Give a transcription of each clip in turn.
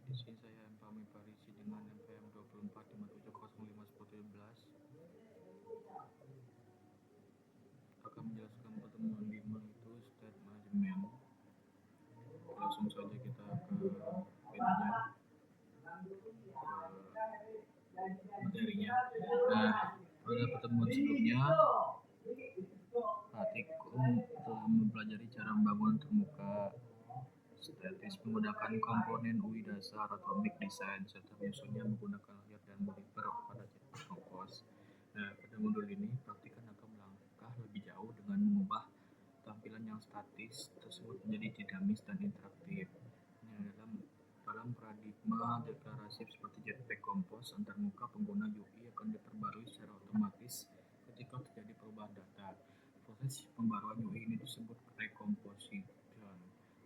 Di sini saya Empami Parisi dengan NPM 2457051017 akan menjelaskan pertemuan 5 itu state management. Langsung saja kita ke ininya, ke materinya. Nah, pada pertemuan sebelumnya Pratikum telah mempelajari cara membangun termuka statis menggunakan komponen UI dasar atomic design serta menyusunnya menggunakan layer dan monitor pada Jetpack Compose. Nah, pada modul ini praktikan akan melangkah lebih jauh dengan mengubah tampilan yang statis tersebut menjadi dinamis dan interaktif. Nah, dalam paradigma deklarasif seperti Jetpack Compose, antarmuka pengguna UI akan diperbarui secara otomatis ketika terjadi perubahan data. Proses pembaruan UI ini disebut recomposition.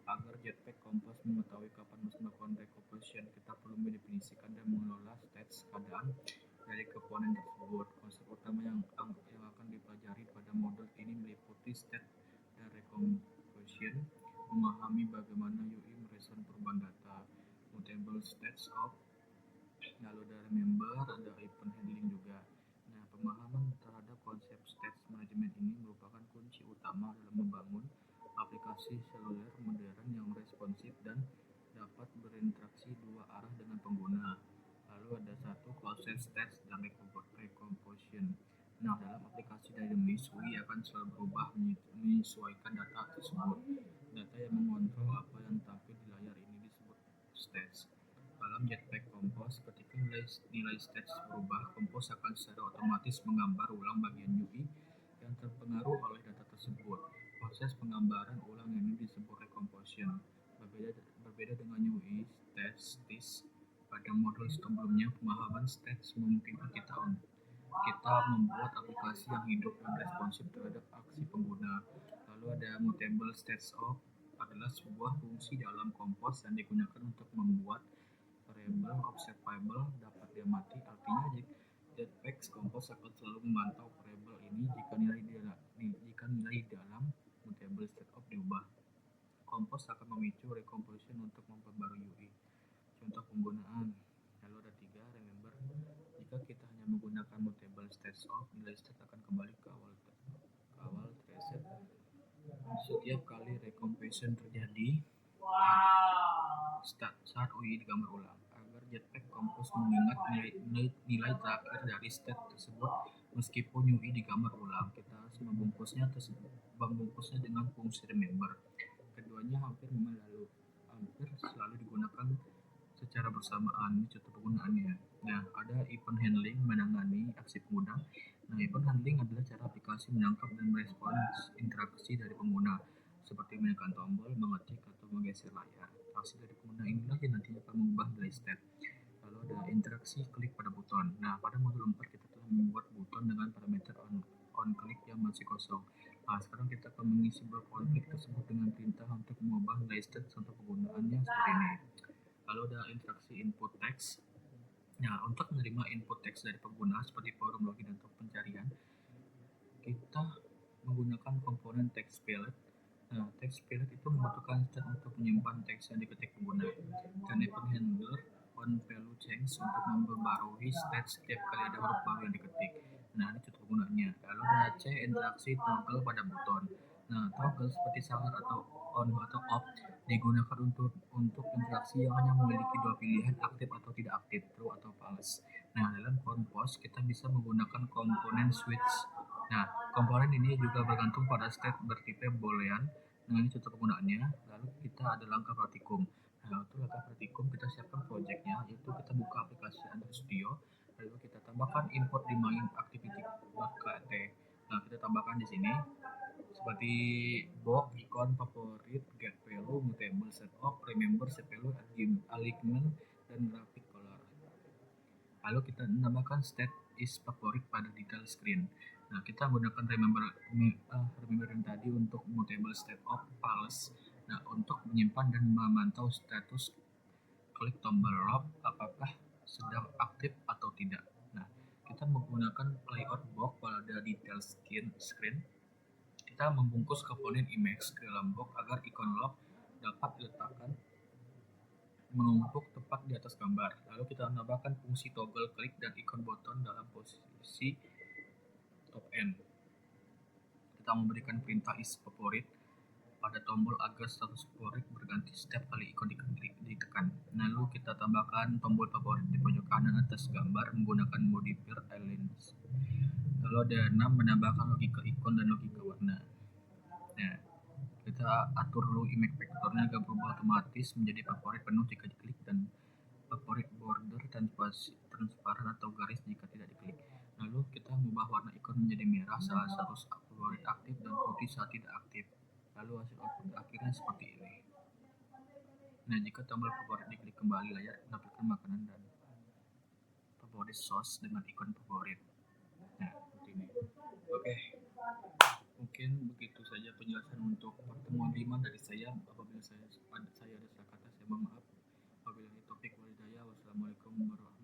Agar Jetpack Compose mengetahui kapan harus melakukan recomposition, kita perlu mendefinisikan dan mengelola stats keadaan dari komponen tersebut. Konsep utama yang akan dipelajari pada modul ini meliputi state dan recomposition, memahami bagaimana UI merespon perubahan data, mutable states of, lalu ada remember, ada event handling juga. Nah, pemahaman terhadap konsep stats management ini merupakan kunci utama dalam membangun aplikasi seluler modern yang responsif dan dapat berinteraksi dua arah dengan pengguna. Lalu ada satu konsep stats dan recomposition. Nah, dalam aplikasi dinamis, UI akan selalu berubah menyesuaikan data tersebut. Data yang mengontrol apa yang tampil di layar ini disebut stats. Dalam Jetpack Compose, ketika nilai stats berubah, Compose akan secara otomatis menggambar ulang bagian UI yang terpengaruh oleh data tersebut. Proses penggambaran ulang ini disebut recomposition. Berbeda dengan UI statis, pada modul sebelumnya pemahaman stats memungkinkan kita membuat aplikasi yang hidup dan responsif terhadap aksi pengguna. Lalu ada mutable stats of, adalah sebuah fungsi dalam Compose yang digunakan untuk membuat variable observable dapat diamati. Artinya Jetpack Compose akan selalu memantau variable ini jika nilai dalam mutable state of diubah. Compose akan memicu recomposition untuk memperbarui UI. Contoh penggunaan. Lalu ada 3, remember. Jika kita hanya menggunakan mutable states of, nilai state akan kembali ke awal trace. Setiap kali recomposition terjadi, saat UI digambar ulang. Agar Jetpack Compose mengingat nilai terakhir dari state tersebut meskipun UI digambar ulang, kita harus membungkusnya dengan fungsi remember. Keduanya hampir selalu digunakan secara bersamaan. Ini contoh penggunaannya. Nah, ada event handling menangani aksi pengguna. Nah, event handling adalah cara aplikasi menangkap dan merespons interaksi dari pengguna, seperti menekan tombol, mengetik, atau menggeser layar. Aksi dari pengguna inilah yang nantinya akan mengubah nilai state. Lalu ada interaksi klik pada buton. Nah, pada modul 4 kita telah membuat buton dengan parameter on click yang masih kosong. Nah, sekarang kita akan mengisi blok on click tersebut dengan perintah untuk mengubah nilai state contoh penggunaannya seperti ini. Lalu ada interaksi input text. Nah, untuk menerima input teks dari pengguna seperti forum login atau pencarian, kita menggunakan komponen text palette. Nah, text palette itu membutuhkan state untuk menyimpan teks yang diketik pengguna, dan event handler on value change untuk memperbarui state setiap kali ada huruf baru yang diketik. Nah, ini contoh penggunaannya. Lalu ada C, interaksi toggle pada buton. Nah, toggle seperti sangar atau on atau off digunakan untuk interaksi yang hanya memiliki dua pilihan, aktif atau tidak aktif, true atau false. Nah, dalam Compose kita bisa menggunakan komponen switch. Nah, komponen ini juga bergantung pada state bertipe boolean. Nah, ini contoh penggunaannya. Lalu kita ada langkah praktikum. Nah, untuk langkah praktikum kita siapkan projectnya, yaitu kita buka aplikasi Android Studio, lalu kita tambahkan import di main activity.kt. Nah, kita tambahkan di sini seperti box, icon, favorit, get value, mutable set of, remember, set value, alignment, dan graphic color. Lalu kita menambahkan state is favorit pada detail screen. Nah, kita menggunakan remember yang tadi untuk mutable state of false. Nah, untuk menyimpan dan memantau status klik tombol lock apakah sedang aktif atau tidak. Nah, kita menggunakan layout box pada detail screen. Kita membungkus komponen image ke dalam box agar ikon lock dapat diletakkan menumpuk tepat di atas gambar. Lalu kita menambahkan fungsi toggle klik dan ikon button dalam posisi top end. Kita memberikan perintah is favorit pada tombol agar status favorit berganti setiap kali ikon ditekan. Lalu kita tambahkan tombol favorit di pojok kanan atas gambar menggunakan modifier aligns. Lalu ada 6, menambahkan logika ikon dan logika warna. Nah, kita atur dulu image vektornya agar berubah otomatis menjadi favorit penuh jika diklik dan favorit border transparan atau garis jika tidak diklik. Lalu kita mengubah warna ikon menjadi merah saat status favorit aktif dan putih saat tidak aktif. Lalu hasil output akhirnya seperti ini. Nah, jika tombol favorit diklik kembali, layar menampilkan makanan dan favorit sauce dengan ikon favorit. Nah, seperti ini. Oke. Mungkin begitu saja penjelasan untuk pertemuan 5 dari saya. Apabila saya ada salah kata, saya mohon maaf. Apabila ini topik walidaya, wassalamualaikum warahmatullahi wabarakatuh.